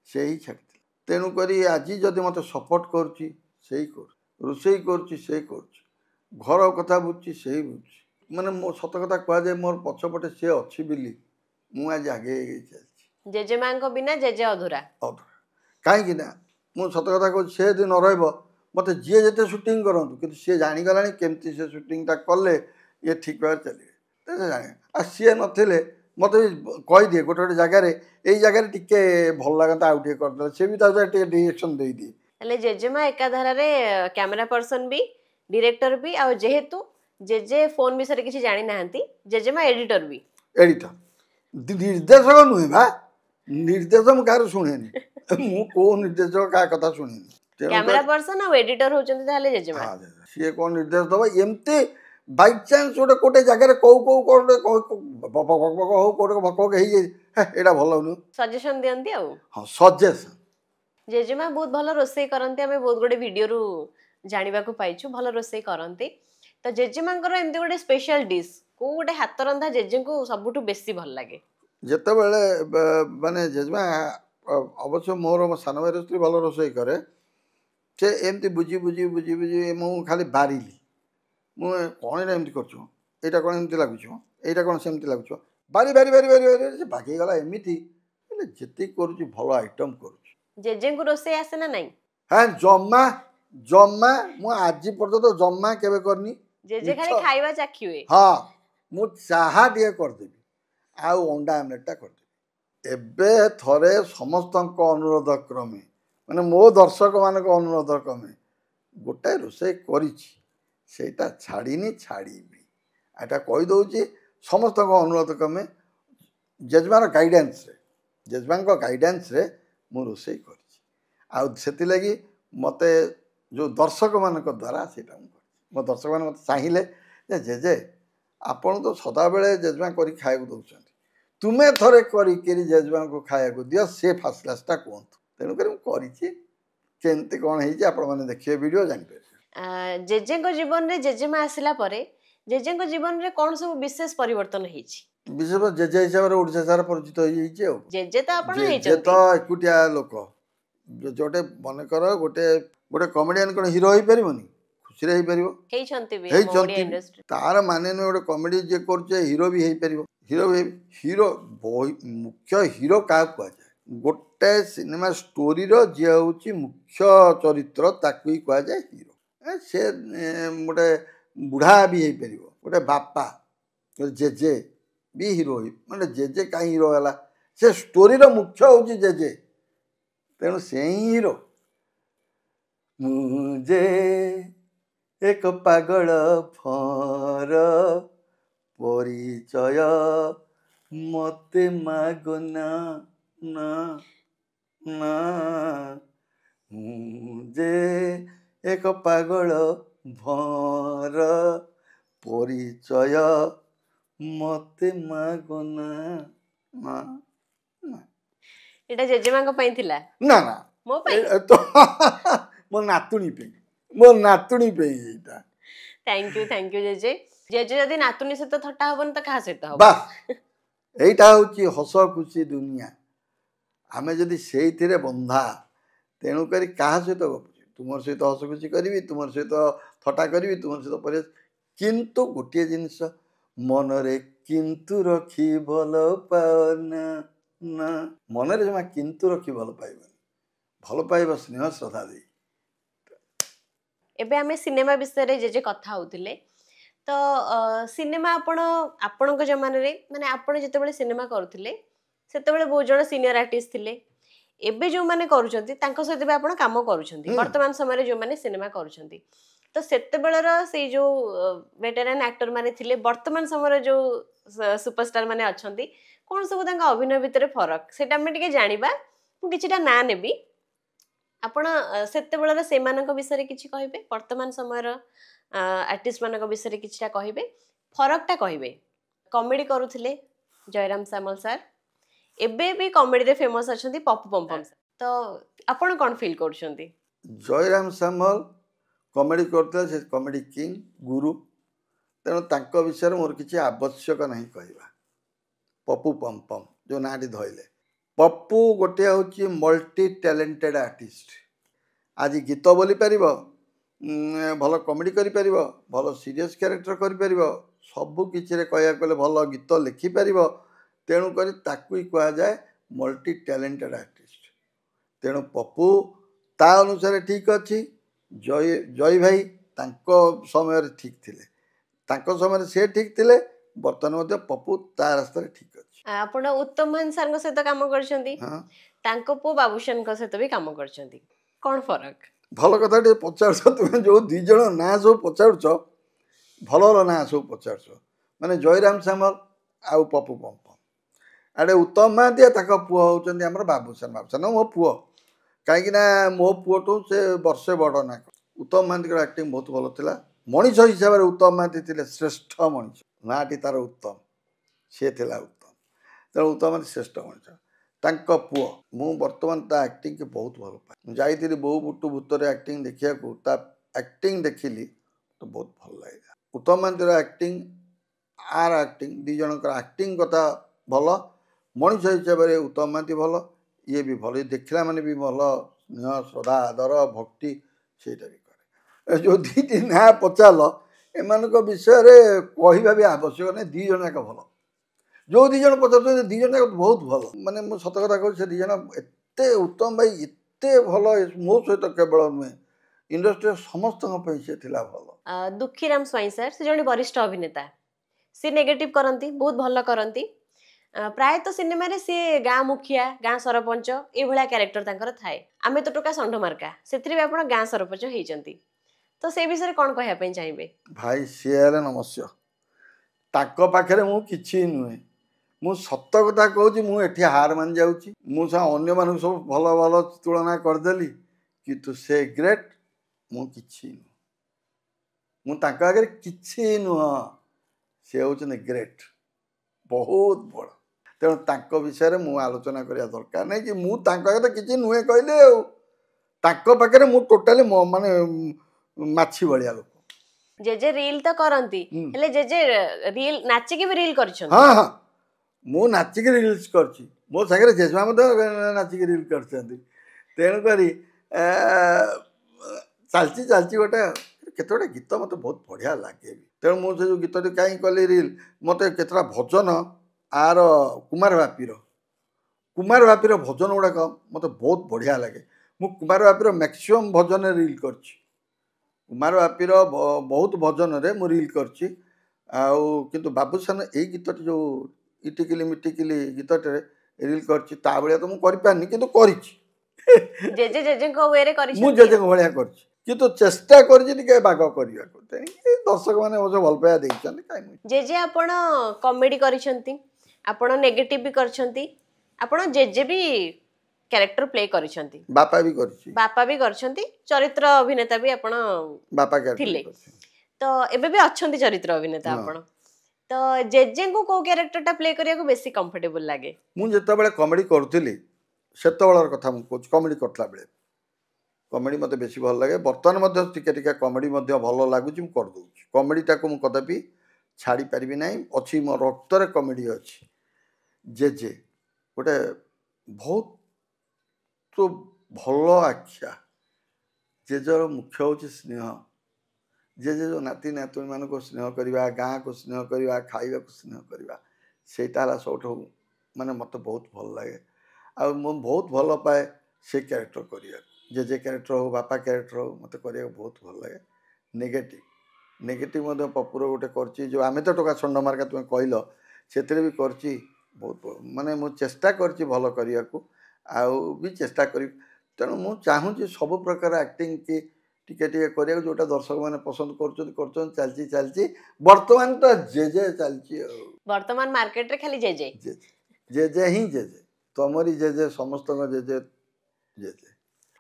ସେ ହିଁ ଛାଡ଼ିଥିଲା। ତେଣୁକରି ଆଜି ଯଦି ମୋତେ ସପୋର୍ଟ କରୁଛି ସେଇ କରୁଛି, ରୋଷେଇ କରୁଛି ସେଇ କରୁଛି, ଘର କଥା ବୁଝୁଛି ସେଇ ବୁଝୁଛି। ମାନେ ମୋ ସତ କଥା କୁହାଯାଏ, ମୋର ପଛପଟେ ସିଏ ଅଛି ବୋଲି ମୁଁ ଆଜି ଆଗେଇ ଚାଲିଛି। ଜେଜେମାଙ୍କ ବିନା ଜେଜେ ଅଧୁରା। କାହିଁକି ନା ମୁଁ ସତ କଥା କହୁଛି, ସେ ଯଦି ନ ରହିବ ମୋତେ ଯିଏ ଯେତେ ସୁଟିଂ କରନ୍ତୁ, କିନ୍ତୁ ସିଏ ଜାଣିଗଲାଣି କେମିତି ସେ ସୁଟିଂଟା କଲେ ଇଏ ଠିକ୍ ଭାବରେ ଚାଲିବେ। ସେ ଜାଣେ। ଆଉ ସିଏ ନଥିଲେ ମୋତେ ବି କହିଦିଏ ଗୋଟେ ଗୋଟେ ଜାଗାରେ, ଏଇ ଜାଗାରେ ଟିକେ ଭଲ ଲାଗନ୍ତା ଆଉ ଟିକେ କରିଦେଲେ, ସେ ବି ତା ଟିକେ ଡିରେକ୍ସନ୍ ଦେଇଦିଏ। ହେଲେ ଜେଜେମା ଏକାଧାରରେ କ୍ୟାମେରା ପର୍ସନ ବି, ଡିରେକ୍ଟର ବି, ଆଉ ଯେହେତୁ ଜେଜେ ଫୋନ୍ ବିଷୟରେ କିଛି ଜାଣିନାହାନ୍ତି, ଜେଜେମା ଏଡିଟର ବି। ଏଡିଟର ନିର୍ଦ୍ଦେଶକ ନୁହେଁ ବା, ନିର୍ଦ୍ଦେଶ ମୁଁ କାହାର ଶୁଣେନି। ମୁଁ କୋଉ ନିର୍ଦ୍ଦେଶକ କାହା କଥା ଶୁଣେନି। କ୍ୟାମେରା ପର୍ସନ ଆଉ ଏଡିଟର ହଉଛନ୍ତି ତାହେଲେ ଜେଜେମା। ସିଏ କ'ଣ ନିର୍ଦ୍ଦେଶ ଦେବ, ଏମିତି ବାଇଚାନ୍ସ ଗୋଟେ ଜାଗାରେ କୋଉ ହଉ କୋଉଟେ ଭକ ହେଇଯାଇ ଏଇଟା ଭଲ ନୁହେଁ, ସଜେସନ ଦିଅନ୍ତି ଆଉ। ହଁ ସଜେସନ। ଜେଜେମା ବହୁତ ଭଲ ରୋଷେଇ କରନ୍ତି, ଆମେ ବହୁତ ଗୋଟେ ଭିଡ଼ିଓରୁ ଜାଣିବାକୁ ପାଇଛୁ, ଭଲ ରୋଷେଇ କରନ୍ତି। ତ ଜେଜେମାଙ୍କର ଏମିତି ଗୋଟେ ସ୍ପେଶାଲ ଡିସ୍, କୋଉ ଗୋଟେ ହାତ ରନ୍ଧା ଜେଜେଙ୍କୁ ସବୁଠୁ ବେଶୀ ଭଲ ଲାଗେ? ଯେତେବେଳେ ମାନେ ଜେଜେମା, ଅବଶ୍ୟ ମୋର ସାନ ଭାଇର ସ୍ତ୍ରୀ ଭଲ ରୋଷେଇ କରେ, ସେ ଏମିତି ବୁଝି ମୁଁ ଖାଲି ବାରିଲି, ମୁଁ କ'ଣ ଏଇଟା ଏମିତି କରୁଛୁ, ଏଇଟା କ'ଣ ଏମିତି ଲାଗୁଛି, ଏଇଟା କ'ଣ ସେମିତି ଲାଗୁଛି, ବାରି ସେ ବାଗେଇଗଲା ଏମିତି। ହେଲେ ଯେତିକି କରୁଛି ଭଲ ଆଇଟମ୍ କରୁଛି। ଜେଜେଙ୍କୁ ରୋଷେଇ ଆସେ ନା ନାଇଁ? ହଁ, ଜମା ମୁଁ ଆଜି ପର୍ଯ୍ୟନ୍ତ ଜମା କେବେ କରିନି। ଜେଜେ ଖାଲି ଖାଇବା ଚାଖିବେ। ହଁ, ମୁଁ ଚାହା ଟିକେ କରିଦେବି ଆଉ ଅଣ୍ଡା ଆମଲେଟ୍ଟା କରିଦେବି। ଏବେ ଥରେ ସମସ୍ତଙ୍କ ଅନୁରୋଧ କ୍ରମେ, ମାନେ ମୋ ଦର୍ଶକମାନଙ୍କ ଅନୁରୋଧ କ୍ରମେ ଗୋଟାଏ ରୋଷେଇ କରିଛି, ସେଇଟା ଛାଡ଼ିନି, ଛାଡ଼ିବି। ଏଇଟା କହିଦେଉଛି ସମସ୍ତଙ୍କ ଅନୁରୋଧ କ୍ରମେ, ଜେଜେମାଙ୍କ ଗାଇଡ଼ାନ୍ସରେ ମୁଁ ରୋଷେଇ କରିଛି। ଆଉ ସେଥିଲାଗି ମୋତେ ଯେଉଁ ଦର୍ଶକମାନଙ୍କ ଦ୍ୱାରା ସେଇଟା ମୁଁ କରିଛି। ମୋ ଦର୍ଶକମାନେ ମୋତେ ଚାହିଁଲେ ଯେ ଜେଜେ ଆପଣ ତ ସଦାବେଳେ ଜେଜେମା କରି ଖାଇବାକୁ ଦେଉଛନ୍ତି, ତୁମେ ଥରେ କରିକିରି ଜେଜେମାଙ୍କୁ ଖାଇବାକୁ ଦିଅ, ସେ ଫାର୍ଷ୍ଟ କ୍ଲାସ୍ଟା କୁହନ୍ତୁ। ତେଣୁକରି ମୁଁ କରିଛି। କେମିତି କ'ଣ ହେଇଛି ଆପଣମାନେ ଦେଖିବେ ଭିଡ଼ିଓ ଜାଣିପାରିବେ। ଜେଜେଙ୍କ ଜୀବନରେ ଜେଜେମା ଆସିଲା ପରେ ଜେଜେଙ୍କ ଜୀବନରେ କ'ଣ ସବୁ ବିଶେଷ ପରିବର୍ତ୍ତନ ହେଇଛି? ବିଶେଷ ଜେଜେ ହିସାବରେ ଓଡ଼ିଶା ସାରା ପରିଚିତ ହେଇଯାଇଛି। ଆଉ ଜେଜେ ତ ଆପଣ ଜେଜେ ହେଇଛନ୍ତି। ତ ଏକୁଟିଆ ଲୋକ। ଗୋଟେ ମନେକର ଗୋଟେ କମେଡ଼ିଆନ୍ କ'ଣ ହିରୋ ହେଇପାରିବନି? ଖୁସିରେ ହେଇପାରିବ, ହେଇଛନ୍ତି ବି। ତାର ମାନେ ନୁହେଁ ଗୋଟେ କମେଡ଼ି ଯିଏ କରୁଛେ ହିରୋ ବି ହେଇପାରିବ। ମୁଖ୍ୟ ହିରୋ କାହାକୁ କୁହାଯାଏ? ଗୋଟେ ସିନେମା ଷ୍ଟୋରିର ଯିଏ ହେଉଛି ମୁଖ୍ୟ ଚରିତ୍ର, ତାକୁ ହିଁ କୁହାଯାଏ ହିରୋ। ସେ ଗୋଟେ ବୁଢ଼ା ବି ହେଇପାରିବ, ଗୋଟେ ବାପା, ଜେଜେ ବି ହିରୋ ମାନେ ଜେଜେ କାହିଁ ହିରୋ ହେଲା? ସେ ଷ୍ଟୋରିର ମୁଖ୍ୟ ହେଉଛି ଜେଜେ, ତେଣୁ ସେ ହିଁ ହିରୋ। ମୁଁ ଯେ ଏକ ପାଗଳ ଭଁର ପରିଚୟ ମୋତେ ମାଗନା ନା ନା, ମୁଁ ଯେ ଏକ ପାଗଳ ଭଁର ପରିଚୟ ମୋତେ ମାଗନା ନା। ଏଟା ଜେଜେମାଙ୍କ ପାଇଁ ଥିଲା? ନା, ମୋ ପାଇଁ, ମୋ ନାତୁଣୀ ପାଇଁ ଏଇଟା। ଥ୍ୟାଙ୍କ ୟୁ ଜେଜେ। ଜେଜେ ଯଦି ନାତୁଣୀ ସହିତ ଥଟ୍ଟା ହବନି ତ କାହା ସହିତ ହବ? ବାସ୍, ଏଇଟା ହେଉଛି ହସ ଖୁସି ଦୁନିଆ। ଆମେ ଯଦି ସେଇଥିରେ ବନ୍ଧା, ତେଣୁକରି କାହା ସହିତ ଗପୁଛି? ତୁମର ସହିତ ହସ ଖୁସି କରିବି, ତୁମର ସହିତ ଥଟ୍ଟା କରିବି, ତୁମର ସହିତ ପରିବେଶ। କିନ୍ତୁ ଗୋଟିଏ ଜିନିଷ ମନରେ କିନ୍ତୁ ରଖି ଭଲ ପାଅନା ନା, ମନରେ ଜମା କିନ୍ତୁ ରଖି ଭଲ ପାଇବନି, ଭଲ ପାଇବ ସ୍ନେହ ଶ୍ରଦ୍ଧା ଦେଇ। ଏବେ ଆମେ ସିନେମା ବିଷୟରେ ଜେଜେ କଥା ହଉଥିଲେ, ତ ସିନେମା ଆପଣଙ୍କ ଜମାନାରେ, ମାନେ ଆପଣ ଯେତେବେଳେ ସିନେମା କରୁଥିଲେ ସେତେବେଳେ ବହୁତ ଜଣ ସିନିୟର ଆର୍ଟିଷ୍ଟ ଥିଲେ। ଏବେ ଯେଉଁମାନେ କରୁଛନ୍ତି ତାଙ୍କ ସହିତ ବି ଆପଣ କାମ କରୁଛନ୍ତି, ବର୍ତ୍ତମାନ ସମୟରେ ଯେଉଁମାନେ ସିନେମା କରୁଛନ୍ତି। ତ ସେତେବେଳର ସେଇ ଯେଉଁ ଭେଟେରାନ୍ ଆକ୍ଟର ମାନେ ଥିଲେ, ବର୍ତ୍ତମାନ ସମୟରେ ଯେଉଁ ସୁପରଷ୍ଟାର ମାନେ ଅଛନ୍ତି, କ'ଣ ସବୁ ତାଙ୍କ ଅଭିନୟ ଭିତରେ ଫରକ, ସେଇଟା ଆମେ ଟିକେ ଜାଣିବା। ମୁଁ କିଛିଟା ନାଁ ନେବି, ଆପଣ ସେତେବେଳର ସେମାନଙ୍କ ବିଷୟରେ କିଛି କହିବେ, ବର୍ତ୍ତମାନ ସମୟର ଆର୍ଟିଷ୍ଟ ମାନଙ୍କ ବିଷୟରେ କିଛିଟା କହିବେ, ଫରକଟା କହିବେ। कॉमेडी करूथिले जयराम सामल सर एबे भी कॉमेडी रे फेमस अछंती पप्पू पम्पम सर तो आपण कोन फील करूछंती जयराम सामल कमेडी करते से कमेडी किंग गुरु तेणु तांको विषय मोर किसी आवश्यक नहीं कहवा पप्पू पम्पम जो नाटी धइले पप्पू गोटे हूँ मल्टी टैलेंटेड आर्टिस्ट आज गीत बोली पार भल कमेडी कर भल सीरीयस क्यारेक्टर कर सबू किसी कहले भल गीत लिखिपार तेणुक कह जाए मल्टी टैलेंटेड आर्टिस्ट तेणु पप्पू ता अनुसार ठीक अच्छी जय जय भाई तांको समय ठीक थिले तांको समय से ठीक थिले बर्तमान पप्पू ता रास्ता ठीक अच्छी आपण उत्तम महान सर सहित काम करछंती हाँ तांको पो बाबूशन सहित भी काम करछंती कौन फरक भल कथा टे पचार तुम जो दी जन ना सब पचार भल ना सब पचार माने जयराम सामल आउ पप्पू पम्पम आड़े उत्तम महांती पुआ होउछंती हमर बाबूसान मो पुआ कहीं मो पुओटू से वर्षे बड़ ना उत्तम महांती एक्टिंग बहुत भल था मनीष हिसाब से उत्तम महांती थे श्रेष्ठ मनीष नाटी तार उत्तम सी था उत्तम तेणु उत्तम महांती श्रेष्ठ मनीष तांको पुओ मु बर्तमान ता एक्टिंग के बहुत भल पाए जाइली बहु बुटू भूतर एक्टिंग देखा एक्टिंग देखिली तो बहुत भल लगे उत्तम महांती एक्टिंग आर एक्टिंग दी जनकर एक्टिंग कथा भल मनीष हिसाब से उत्तम महांती भल ये भी भल देखला माने भी भल स्नेह श्रद्धा आदर भक्ति सेटा भी करे जो दी ना पचार एमान विषय कहवा भी आवश्यक नहीं दी जन एक भल जो दी जन पचार दी जन बहुत भल माने मु सत कथा कहूँ से दी जन एत उत्तम भाई एत भल मो सहित केवल नुहे इंडस्ट्री समस्त से भल दुखीराम स्वाई सर से जड़े वरिष्ठ अभिनेता सी नेगेटिव करती बहुत भल करती प्राय तो सिनेमा रे सी गाँ मुखिया गाँ सरपंच ये भाया क्यारेक्टर तांकर थाए आमे तो टोका षंढ मार्का से आप गाँ सरपंच होती तो से विषय कौन कहवाई चाहिए भाई सी है नमस्या ताक पाखे मु कि नुहे मु सत कथा कहूँ मुझे हार मान जाऊँगी मुझे अन्य मान सब भल भल तुलना करदेली कि से ग्रेट मु कि आगे कि नुह सी हूँ ग्रेट बहुत बड़ तेणु तांक विषय में आलोचना करने दरकार नहीं कि मुझे किसी नुहे कहले पाखे मु टोटाली माने माछी भाया लोक जेजे रील तो करती हेले जेजे रील नाचिकी भी रील कर हाँ हाँ मु नाचिक रिल्स कर मो सागर जेजमा नाचिक रिल कर तेणुक चलती चलती गोटे केतोटे गीत मत बहुत बढ़िया लगे तेणु मुझे जो गीत कहीं कली रिल मत केतटा भजन आर कुमार बापीर भजन गुड़ाक मत बहुत बढ़िया लगे मु कुमार बापीर मैक्सिमम भजन रिल कर कुमार बापीर बहुत भजन रे मु रिल कर बाबूसान यही गीत जो इटिकिली मिटिकिली गीतटे रिल करता भाया तो मुझे कि जेजे जेजे वे रे करी मु जेजे भाया कर किंतु चेष्टा कर बाग करने दर्शक मैंने भल पाया देखते जेजे आपण कॉमेडी करिसंती आपण नेगेटिव भी करछंती आपण जेजे भी कैरेक्टर प्ले करिसंती बापा भी करछंती चरित्र अभिनेता भी आपण बापा थिले तो एबे भी अछंती चरित्र अभिनेता आपण तो जेजे को को कैरेक्टर टा प्ले करिया को बेसी कंफर्टेबल लागे मु जत्ता बेले कॉमेडी करथली सेतबेलर कथा मु कोच कॉमेडी करथला बेले कॉमेडी मते बेसी भल लगे बर्तमान मध्य टिके टिके कॉमेडी मध्य भल लागुची मु कर दउची कॉमेडी टाको मु कदापि छाड़ी पारिबि नाही अछि मो रक्त रे कॉमेडी अछि जे गोटे बहुत तो भल आख्या जेजर मुख्य होची स्नेह जे जो नाती नातुणी मान को स्नेह करवा गाँ को स्नेह करवा खाइबा को स्नेह करवा सेटा सब माने मत बहुत भल लगे आ बहुत भल पाए से क्यारेक्टर करिया जे क्यारेक्टर हो बापा क्यारेक्टर हो मत करिया बहुत भल लगे नेगेटिव पपुर गोटे कर जो आम तो टोका षंढ मार्का तुम कहल से भी कर बहुत माने मु चेष्टा कर भल करने को आउ भी चेष्टा करी तेणु मु चाहूँगी सब प्रकार एक्टिंग की टिके टिके करिया जोटा दर्शक मैंने पसंद कर चलती चलती वर्तमान तो जे चलती वर्तमान मार्केट रे खाली जे ही जे तमरी जे समस्त जे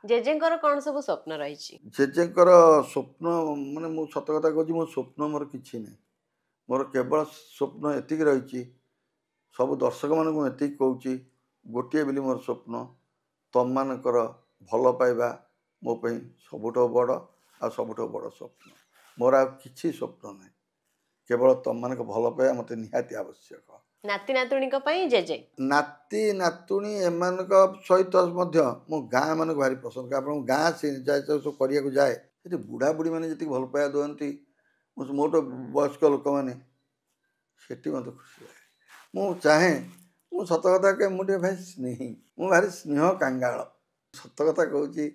जेजेंकर कौन सब स्वप्न रही जेजेंकर स्वप्न माने मु सत कथा कहूँ मो स्वप्न मोर किछि नहीं मोर केवल स्वप्न एतिक रही सब दर्शक मान एतिक कहूँ गोटे बोली मोर स्वप्न तुम मानकर भल पाइबा मो सबुठ बड़ आ सबुठ बड़ स्वप्न मोर आ किसी स्वप्न ना केवल तुम मान भल पाइबा मत निहाती आवश्यक नाती नातुणी जेजे नाती नातुणी एम सहित मो गाँ मान भारी पसंद आप गाँ से जाए सब करने जाए बुढ़ा बुढ़ी मैंने जी भल पाया दिखती मोट वयस्क लोक मैंने से मत खुशी लगे मु चाहे मु सत कथा कहे मुझे भाई स्नेही मु भारी स्नेह कांगाल सत कथा कहूँ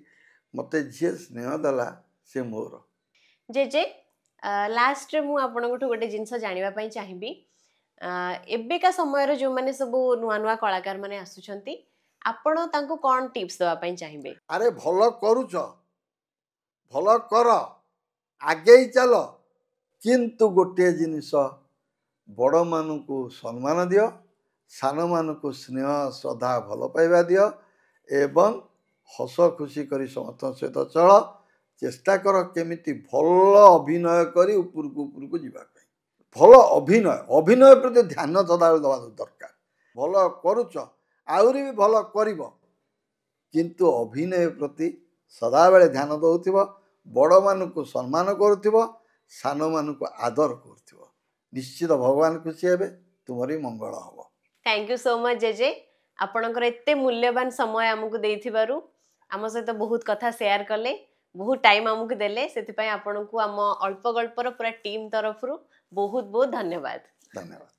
मत जी स्नेह देला से मोर जेजे लास्ट मु आपनगठु गोटे जिंस जानिबा चाहिबी एबेका समय जो माने सब नुआ नुआ कलाकार माने आसुछंती आपण तांको कोन टिप्स देवा पई चाहिबे अरे भल करूछ भल कर आगे चल किंतु गोटे जिनिस बड़ मानू सम्मान दियो सान मानू स्नेह श्रद्धा भल पाइबा दियो एवं हस खुशी करी समस्त सहित चल चेष्टा कर केमिति भल अभिनय करी उपरकू जीवा भल अभिनय प्रति ध्यान सदा दवा दरकार भल करूछ आहुरी भी भल कर किंतु अभिनय प्रति सदा बेले ध्यान दौथिब बड़ मानू सम्मान करुथिब सान मानू आदर करुथिब निश्चित भगवान खुशी हेबे तुमरी मंगल हम thank you so much JJ आपणकर एते मूल्यवान समय आमको देइथिबारु आम सहित बहुत कथा शेयर कले बहुत टाइम आमको देले सेति आपनको आम अल्प गल्पर पूरा टीम तरफ बहुत बहुत धन्यवाद धन्यवाद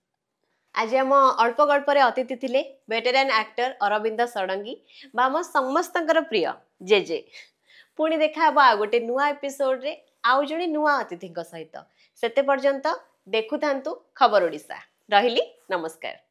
आज आम अल्प गल्पर अतिथि थिले वेटेरान एक्टर अरविंद षडंगी आम समस्तंकर प्रिय जेजे पुणी देखा आ गोटे नुआ एपिसोड रे आउ जणे नुआ अतिथि सहित सेते पर्यंत देखु थांतु खबर ओडिशा रहिली नमस्कार।